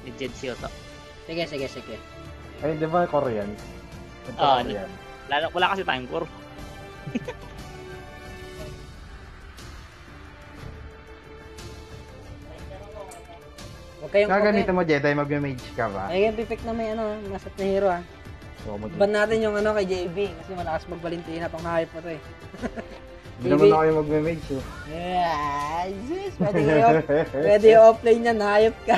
Ni Jed Sioto. Sige. Ay, di ba Korean? Korean. Wala kasi tayong core. Gagamitin mo Jedi, mag-mage ka ba? Ay, pipick na may masat na hero Ban natin yung kay JB kasi malakas mag-Valentina pang hype pa to eh. Hindi naman ako yung mag-mage eh. Yeah, Jesus, pwede yung offlane niyan, hayop ka.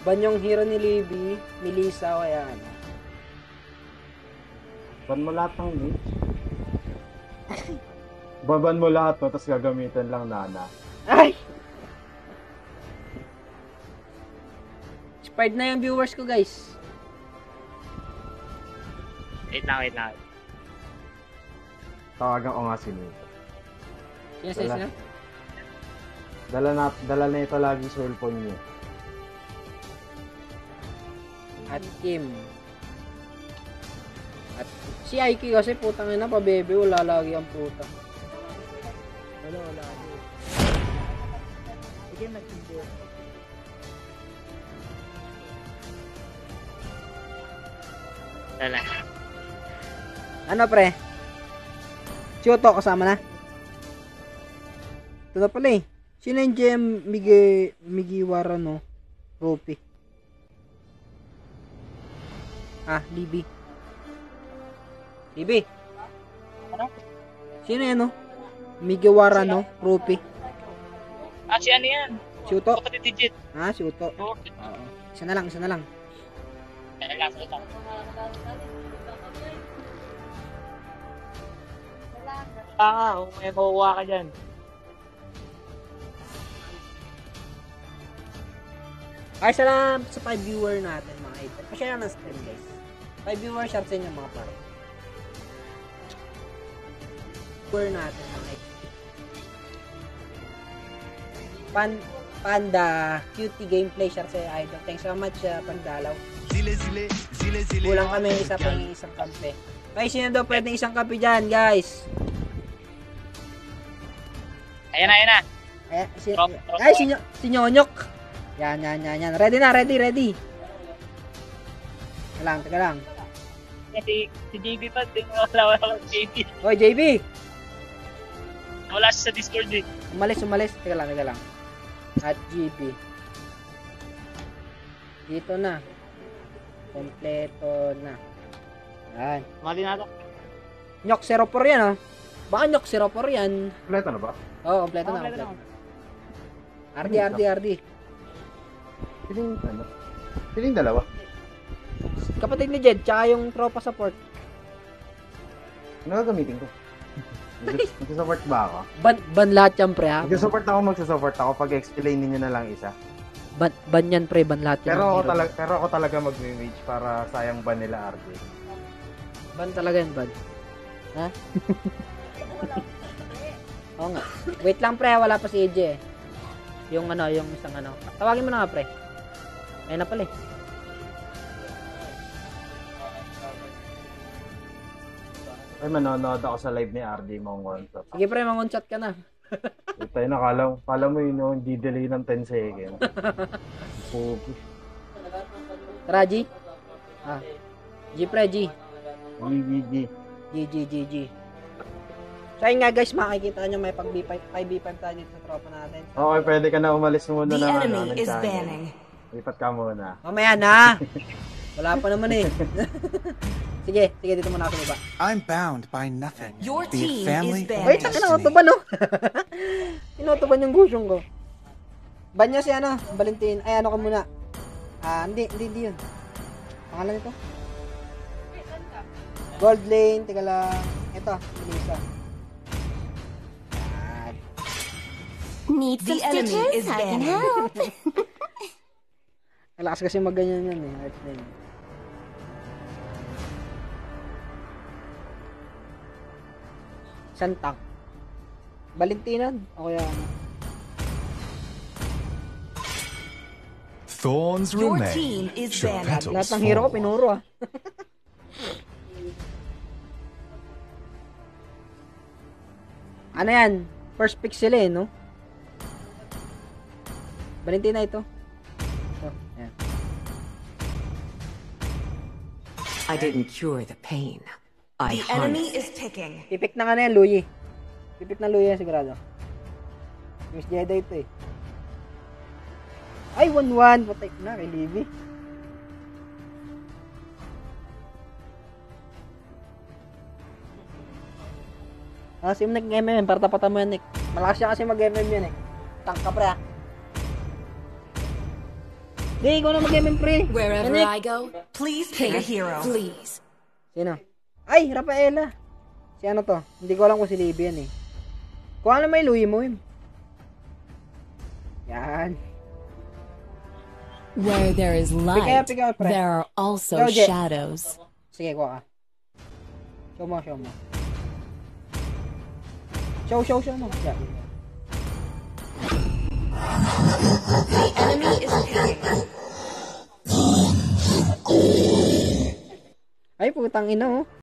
Ban yung hero ni Libby, Melissa o kaya ano. Ban mo lahat ng mage. Baban mo lahat tapos gagamitin lang Nana. Ay! Expired na yung viewers ko guys. Wait lang. Tawagan ko nga si Nate. Sino? Dala na ito lagi sa cellphone niyo. At Kim. At si Aiki kasi putang ina pa bebe, wala lagi ang puta. Wala. Sige, mag-hindi. Wala. Ano pre? Sioto kasama na? Ito na pala eh. Sino yung GM Migiwara no? Rupi. Libby. Ano? Sino yan no? Migiwara no? Rupi. Si ano yan? Sioto. Kapatid ni Jed. Sioto. Oo. Isa na lang. Last ito. May makuha ka dyan. Ay, salamat sa 5 viewer natin mga idol. Pa-share na stream guys. 5 viewer share sa inyo mga paro. Viewer natin mga idol. Panda cutie gameplay share sa idol. Thanks so much Pandalaw. Kulang kami isang kampe. Ay, sino daw pwedeng isang kampe dyan guys? Ayan na. Si Nyonyok. Yan. Ready na. Teka lang. Si JB pa, wala JB. Hoy, JB! Wala siya sa Discord eh. Umalis. Teka lang. At JB. Dito na. Kompleto na. Yan. Mali na ito. Nyok 04 yan Baka Nyok 04 yan. Kompleto na ba? Oo, kompleto na. RD. Piling dalawa. Kapatid ni Jed, tsaka yung tropa support. Ano gagamitin ko? Mag-support ba ako? Ban lahat yan, pre, ha? Mag-support ako pag explain niyo na lang isa. Ban yan, pre, ban lahat yan. Pero ako talaga mag-mage para sayang ban nila RJ. Ban talaga yan, ban. Ha? Oo nga. Wait lang, pre, wala pa si AJ. Yung isang Tawagin mo na nga, pre. Ayun na pala eh. Ay, manonood ako sa live ni RJ Mongonshot. Sige pre, mangonshot ka na. Tayo na, kala mo yun, hindi delay ng 10 seconds. Focus. Tara, G. G pre, G. G. So ayun nga guys, makikita nyo may pag B5 tayo dito sa tropa natin. Okay, pwede ka na umalis muna The na enemy is banning. Lipat ka muna. Mamaya na. Wala pa naman eh. Sige, dito muna ako ba. I'm bound by nothing. Your Be team it family is banned. or Wait, taka na, autoban no? Inotoban yung gusyong ko. Ban niya si Valentin. Ay, ka muna. Hindi yun. Pangalan nito? Gold lane, teka lang. Ito, Melissa. Need some stitches? I can help. Malakas kasi magganyan yan eh. Hearts din. Santang. Valentina? O kaya Thorns Your remain. team is Should banned. petals lahat ng hero ko fall. pinuro Ano yan? First pick sila no? Valentina ito. So, ayan. I didn't cure the pain. I The enemy harnessed is picking. Pipik na yan, Louie. Pipik na Louie yan, sigurado. Miss Jedi ito eh. Ay, 1-1. Patay ko na kay Libby. Si Nick MM, para tapatan mo yan, Nick. Malakas siya kasi mag-MM yan eh. Tank ka, pre, ah. Di, ikaw na mag-MM, pre. Wherever Yan, Nick. I go, please pick a hero. Please. Sino? Ay, Rafaela. Si ano to? Hindi ko alam kung si Libby yan eh. Kung ano may Louie mo yun. Yan. Where there is light, Pick up, pre. there are also Go, Jet. shadows. Sige, kuha ka. Show mo, show mo. Show mo. Yeah. The enemy is picking. Ay, putang ina oh.